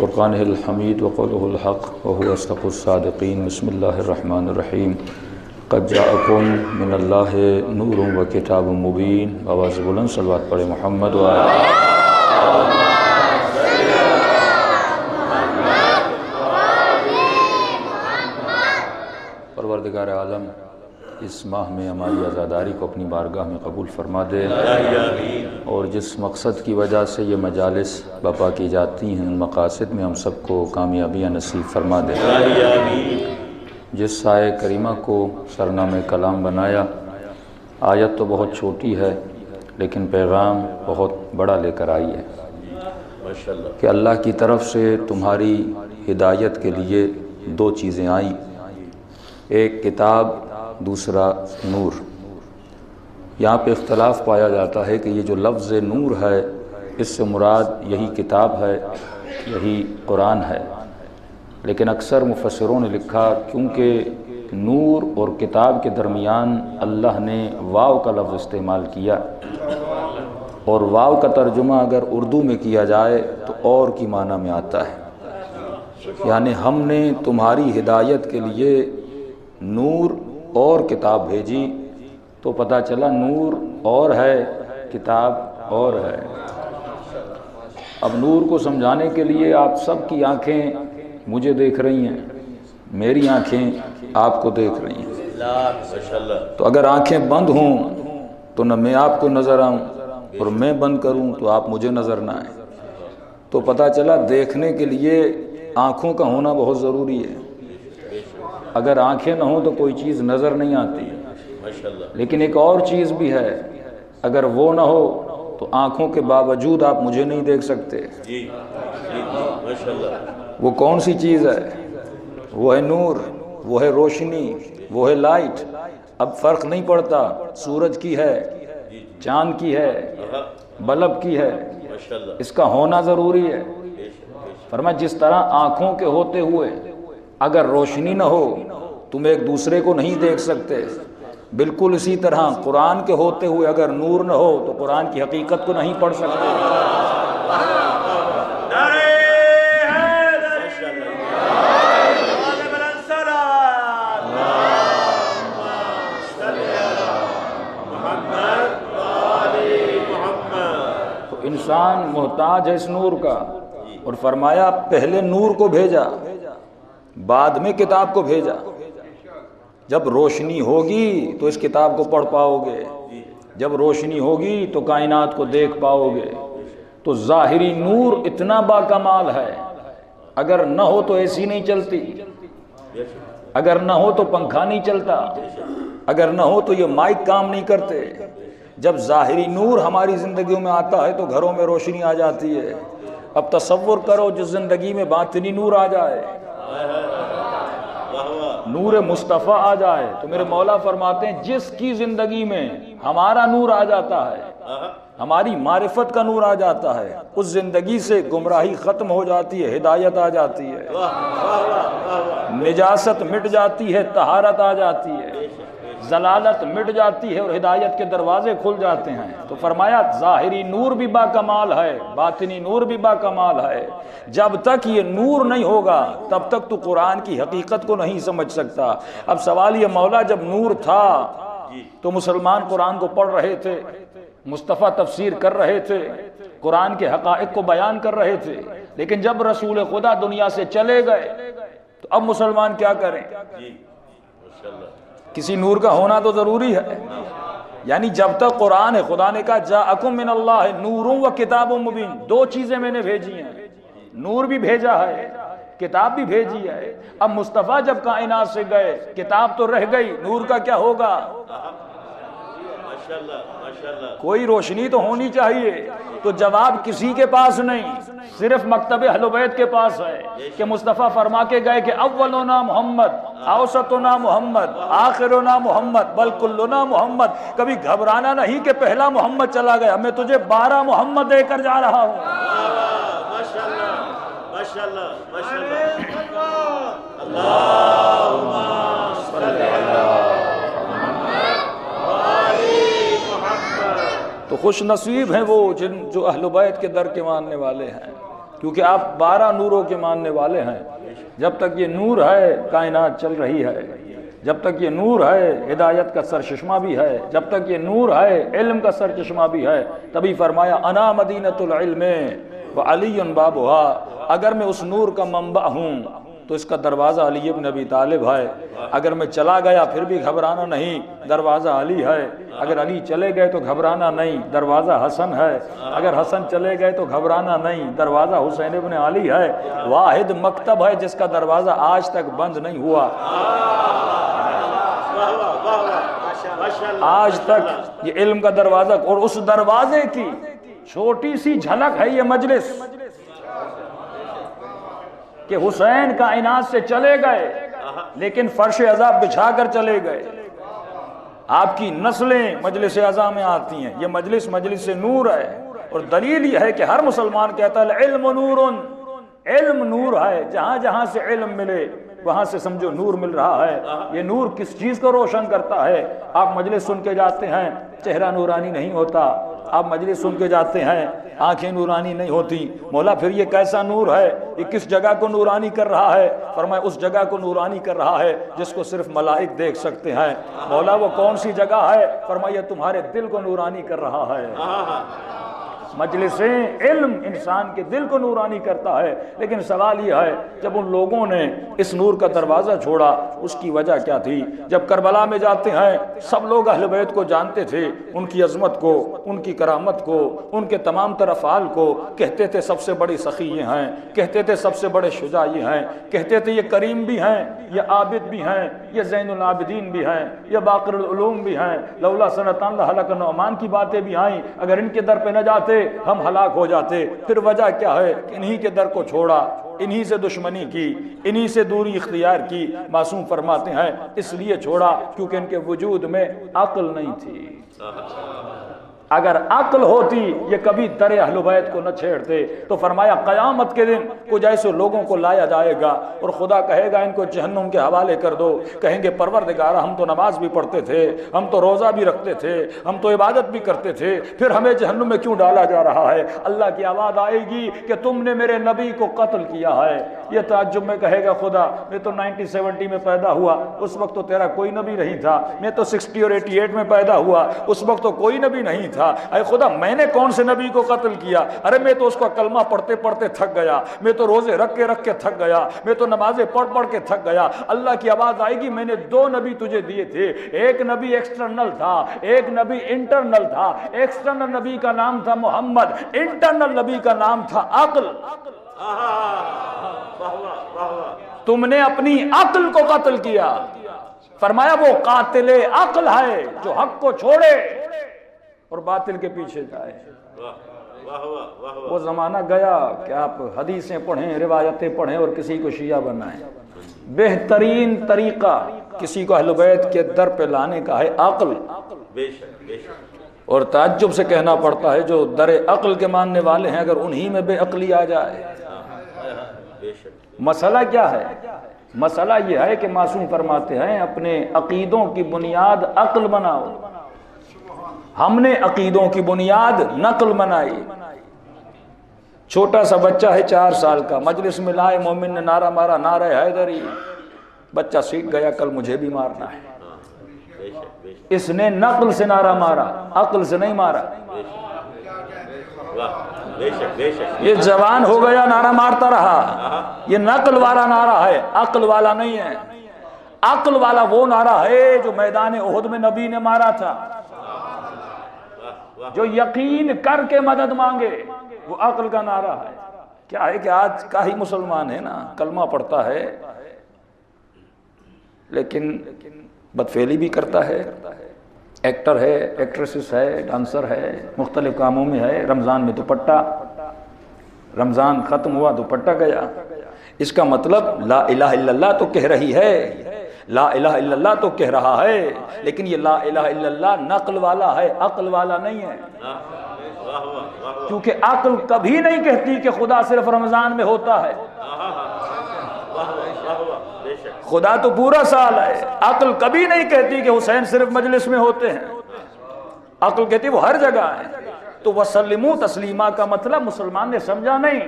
فرقانہ الحمید وقولہ الحق وهو اصدق الصادقین۔ بسم اللہ الرحمن الرحیم۔ قد جاءکم من اللہ نور و کتاب مبین۔ آواز بلند صلوات پڑھے محمد و پروردگار عالم اس ماہ میں ہماری عزاداری کو اپنی بارگاہ میں قبول فرما دے، اور جس مقصد کی وجہ سے یہ مجالس برپا کی جاتی ہیں ان مقاصد میں ہم سب کو کامیابیاں نصیب فرما دے۔ جس سائے کریمہ کو سرنامہ کلام بنایا، آیت تو بہت چھوٹی ہے لیکن پیغام بہت بڑا لے کر آئی ہے کہ اللہ کی طرف سے تمہاری ہدایت کے لیے دو چیزیں آئیں، ایک کتاب، دوسرا نور۔ یہاں پہ اختلاف پایا جاتا ہے کہ یہ جو لفظ نور ہے اس سے مراد یہی کتاب ہے، یہی قرآن ہے، لیکن اکثر مفسروں نے لکھا کیونکہ نور اور کتاب کے درمیان اللہ نے واو کا لفظ استعمال کیا، اور واو کا ترجمہ اگر اردو میں کیا جائے تو اور کی معنی میں آتا ہے، یعنی ہم نے تمہاری ہدایت کے لیے نور اور کتاب بھیجی، تو پتہ چلا نور اور ہے، کتاب اور ہے۔ اب نور کو سمجھانے کے لیے آپ سب کی آنکھیں مجھے دیکھ رہی ہیں، میری آنکھیں آپ کو دیکھ رہی ہیں، تو اگر آنکھیں بند ہوں تو نہ میں آپ کو نظر آؤں، اور میں بند کروں تو آپ مجھے نظر نہ آئیں، تو پتہ چلا دیکھنے کے لیے آنکھوں کا ہونا بہت ضروری ہے۔ اگر آنکھیں نہ ہوں تو کوئی چیز نظر نہیں آتی، لیکن ایک اور چیز بھی ہے، اگر وہ نہ ہو تو آنکھوں کے باوجود آپ مجھے نہیں دیکھ سکتے۔ وہ کون سی چیز ہے؟ وہ ہے نور، وہ ہے روشنی، وہ ہے لائٹ۔ اب فرق نہیں پڑتا سورج کی ہے، چاند کی ہے، بلب کی ہے، اس کا ہونا ضروری ہے۔ فرمایا جس طرح آنکھوں کے ہوتے ہوئے اگر روشنی نہ ہو تم ایک دوسرے کو نہیں دیکھ سکتے، بالکل اسی طرح قرآن کے ہوتے ہوئے اگر نور نہ ہو تو قرآن کی حقیقت کو نہیں پڑھ سکتے۔ تو انسان محتاج ہے اس نور کا، اور فرمایا پہلے نور کو بھیجا، بعد میں کتاب کو بھیجا۔ جب روشنی ہوگی تو اس کتاب کو پڑھ پاؤ گے، جب روشنی ہوگی تو کائنات کو دیکھ پاؤ گے۔ تو ظاہری نور اتنا باکمال ہے، اگر نہ ہو تو اے سی نہیں چلتی، اگر نہ ہو تو پنکھا نہیں چلتا، اگر نہ ہو تو یہ مائک کام نہیں کرتے۔ جب ظاہری نور ہماری زندگیوں میں آتا ہے تو گھروں میں روشنی آ جاتی ہے۔ اب تصور کرو جس زندگی میں باطنی نور آ جائے، نور مصطفیٰ آ جائے، تو میرے مولا فرماتے ہیں جس کی زندگی میں ہمارا نور آ جاتا ہے، ہماری معرفت کا نور آ جاتا ہے، اس زندگی سے گمراہی ختم ہو جاتی ہے، ہدایت آ جاتی ہے، نجاست مٹ جاتی ہے، طہارت آ جاتی ہے، ضلالت مٹ جاتی ہے، اور ہدایت کے دروازے کھل جاتے ہیں۔ تو فرمایا ظاہری نور بھی باکمال ہے، باطنی نور بھی باکمال ہے۔ جب تک یہ نور نہیں ہوگا تب تک تو قرآن کی حقیقت کو نہیں سمجھ سکتا۔ اب سوال یہ مولا جب نور تھا تو مسلمان قرآن کو پڑھ رہے تھے، مصطفیٰ تفسیر کر رہے تھے، قرآن کے حقائق کو بیان کر رہے تھے، لیکن جب رسول خدا دنیا سے چلے گئے تو اب مسلمان کیا کریں؟ کسی نور کا ہونا تو ضروری ہے، یعنی جب تک قرآن ہے، خدا نے کہا جاءکم من اللہ نور و کتاب مبین، دو چیزیں میں نے بھیجی ہیں، نور بھی بھیجا ہے، کتاب بھی بھیجی ہے۔ اب مصطفیٰ جب کائنات سے گئے کتاب تو رہ گئی، نور کا کیا ہوگا؟ کوئی روشنی تو ہونی چاہیے۔ تو جواب کسی کے پاس نہیں، صرف مکتب اہل بیت کے پاس ہے کہ مصطفیٰ فرما کے گئے کہ اولنا محمد، اوسطنا محمد، آخرنا محمد، بل کلنا محمد۔ کبھی گھبرانا نہیں کہ پہلا محمد چلا گیا، میں تجھے 12 محمد دے کر جا رہا ہوں۔ تو خوش نصیب ہیں وہ جو اہل بیت کے در کے ماننے والے ہیں۔ کیونکہ آپ 12 نوروں کے ماننے والے ہیں۔ جب تک یہ نور ہے کائنات چل رہی ہے، جب تک یہ نور ہے ہدایت کا سرچشمہ بھی ہے، جب تک یہ نور ہے علم کا سرچشمہ بھی ہے۔ تبھی فرمایا انا مدینۃ العلم وعلی بابها، اگر میں اس نور کا منبع ہوں تو اس کا دروازہ علی ابن ابی طالب ہے۔ اگر میں چلا گیا پھر بھی گھبرانا نہیں، دروازہ علی ہے۔ اگر علی چلے گئے تو گھبرانا نہیں، دروازہ حسن ہے۔ اگر حسن چلے گئے تو گھبرانا نہیں، دروازہ حسین ابن علی ہے۔ واحد مکتب ہے جس کا دروازہ آج تک بند نہیں ہوا، آج تک یہ علم کا دروازہ۔ اور اس دروازے کی چھوٹی سی جھلک ہے یہ مجلس کہ حسین کائنات سے چلے گئے لیکن فرش عذاب بچھا کر چلے گئے۔ آپ کی نسلیں مجلس اعظم میں آتی ہیں، یہ مجلس نور ہے۔ اور دلیل یہ ہے کہ ہر مسلمان کہتا ہے العلم نور، علم نور ہے، جہاں جہاں سے علم ملے وہاں سے سمجھو نور مل رہا ہے۔ یہ نور کس چیز کو روشن کرتا ہے؟ آپ مجلس سن کے جاتے ہیں، چہرہ نورانی نہیں ہوتا۔ آپ مجلس سن کے جاتے ہیں، آنکھیں نورانی نہیں ہوتی۔ مولا پھر یہ کیسا نور ہے؟ یہ کس جگہ کو نورانی کر رہا ہے؟ فرمایا اس جگہ کو نورانی کر رہا ہے جس کو صرف ملائک دیکھ سکتے ہیں۔ مولا وہ کون سی جگہ ہے؟ فرمایا تمہارے دل کو نورانی کر رہا ہے۔ مجلس علم انسان کے دل کو نورانی کرتا ہے۔ لیکن سوال یہ ہے جب ان لوگوں نے اس نور کا دروازہ چھوڑا اس کی وجہ کیا تھی؟ جب کربلا میں جاتے ہیں سب لوگ اہل بیت کو جانتے تھے، ان کی عظمت کو، ان کی کرامت کو، ان کے تمام تر افعال کو، کہتے تھے سب سے بڑی سخی یہ ہیں، کہتے تھے سب سے بڑے شجاع یہ ہیں، کہتے تھے یہ کریم بھی ہیں، یہ عابد بھی ہیں، یہ زین العابدین بھی ہیں، یہ باقر العلوم بھی ہیں، لولا سنتان لہلک نعمان کی باتیں بھی آئیں، اگر ان کے در پہ نہ جاتے ہم ہلاک ہو جاتے۔ پھر وجہ کیا ہے کہ انہی کے در کو چھوڑا، انہی سے دشمنی کی، انہی سے دوری اختیار کی۔ معصوم فرماتے ہیں اس لیے چھوڑا کیونکہ ان کے وجود میں عقل نہیں تھی۔ اگر عقل ہوتی یہ کبھی در اہل بیت کو نہ چھیڑتے۔ تو فرمایا قیامت کے دن کچھ ایسے لوگوں کو لایا جائے گا اور خدا کہے گا ان کو جہنم کے حوالے کر دو۔ کہیں گے پروردگار ہم تو نماز بھی پڑھتے تھے، ہم تو روزہ بھی رکھتے تھے، ہم تو عبادت بھی کرتے تھے، پھر ہمیں جہنم میں کیوں ڈالا جا رہا ہے؟ اللہ کی آواز آئے گی کہ تم نے میرے نبی کو قتل کیا ہے۔ یہ تعجب میں کہے گا خدا میں تو 1970 میں پیدا ہوا، اس وقت تو تیرا کوئی نبی نہیں تھا۔ میں تو 60 اور 88 میں پیدا ہوا، اس وقت تو کوئی نبی نہیں تھا۔ اے خدا میں نے کون سے نبی کو قتل کیا؟ ارے میں تو اس کو کلمہ پڑھتے پڑھتے تھک گیا، میں تو روزے رکھ کے تھک گیا، میں تو نمازیں پڑھ کے تھک گیا۔ اللہ کی آواز آئے گی میں نے 2 نبی تجھے دیے تھے، ایک نبی ایکسٹرنل تھا، ایک نبی انٹرنل تھا۔ ایکسٹرنل نبی کا نام تھا محمد، انٹرنل نبی کا نام تھا عقل۔ تم نے اپنی عقل کو قتل کیا۔ فرمایا وہ قاتل عقل ہے جو حق کو چھوڑے اور باطل کے پیچھے جائے۔ وہ زمانہ گیا کہ آپ حدیثیں پڑھیں، روایتیں پڑھیں اور کسی کو شیعہ بنائیں۔ بہترین طریقہ کسی کو اہل بیت کے در پہ لانے کا ہے عقل۔ اور تعجب سے کہنا پڑتا ہے جو در عقل کے ماننے والے ہیں اگر انہی میں بے عقلی آ جائے۔ مسئلہ کیا ہے؟ مسئلہ یہ ہے کہ معصوم فرماتے ہیں اپنے عقیدوں کی بنیاد عقل بناؤ۔ ہم نے عقیدوں کی بنیاد نقل بنائی۔ چھوٹا سا بچہ ہے 4 سال کا، مجلس میں لائے مومن نے نعرہ مارا نعرہ حیدری، بچہ سیکھ گیا کل مجھے بھی مارنا ہے۔ اس نے نقل سے نعرہ مارا، عقل سے نہیں مارا۔ یہ جوان ہو گیا نعرہ مارتا رہا، یہ نقل والا نعرہ ہے، عقل والا نہیں ہے۔ عقل والا وہ نعرہ ہے جو میدان احد میں نبی نے مارا تھا، جو یقین کر کے مدد مانگے، وہ عقل کا نعرہ ہے۔ کیا ہے کہ آج کا ہی مسلمان ہے نا، کلمہ پڑھتا ہے لیکن بدفعلی بھی کرتا ہے، ایکٹر ہے، ایکٹریسز ہے، ڈانسر ہے، مختلف کاموں میں ہے۔ رمضان میں دوپٹہ، رمضان ختم ہوا دوپٹہ گیا۔ اس کا مطلب لا الہ الا اللہ تو کہہ رہی ہے، لا الہ الا اللہ تو کہہ رہا ہے، لیکن یہ لا الہ الا اللہ نقل والا ہے، عقل والا نہیں ہے۔ کیونکہ عقل کبھی نہیں کہتی کہ خدا صرف رمضان میں ہوتا ہے، خدا تو پورا سال ہے۔ عقل کبھی نہیں کہتی کہ حسین صرف مجلس میں ہوتے ہیں، عقل کہتی وہ ہر جگہ ہے۔ تو وسلموا تسلیما کا مطلب مسلمان نے سمجھا نہیں،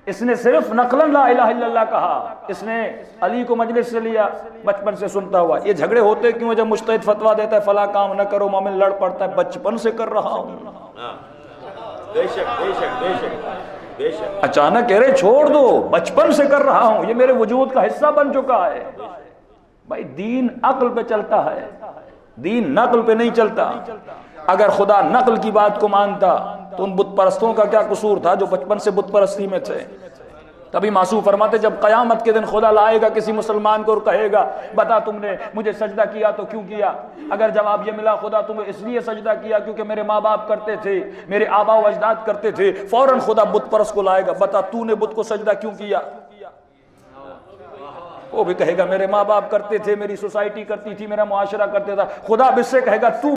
اس نے صرف نقلاً لا الہ الا اللہ کہا، اس نے علی کو مجلس سے لیا بچپن سے سنتا ہوا۔ یہ جھگڑے ہوتے کیوں؟ جب مجتہد فتویٰ دیتا ہے فلاں کام نہ کرو، مومن لڑ پڑتا ہے، بچپن سے کر رہا ہوں۔ بے شک بے شک بے شک بے شک۔ اچانک کہہ رہے چھوڑ دو، بچپن سے کر رہا ہوں، یہ میرے وجود کا حصہ بن چکا ہے۔ بھائی دین عقل پہ چلتا ہے، دین نقل پہ نہیں چلتا۔ اگر خدا نقل کی بات کو مانتا تو ان بت پرستوں کا کیا قصور تھا جو بچپن سے بت پرستی میں تھے؟ تبھی معصوم فرماتے جب قیامت کے دن خدا لائے گا کسی مسلمان کو اور کہے گا بتا تم نے مجھے سجدہ کیا تو کیوں کیا؟ اگر جواب یہ ملا خدا تمہیں اس لیے سجدہ کیا کیونکہ میرے ماں باپ کرتے تھے، میرے آبا و اجداد کرتے تھے، فوراً خدا بت پرست کو لائے گا، بتا تو نے بت کو سجدہ کیوں کیا؟ وہ بھی کہے گا میرے ماں باپ کرتے تھے، میری سوسائٹی کرتی تھی، میرا معاشرہ کرتے تھا۔ خدا اب اس سے کہے گا تو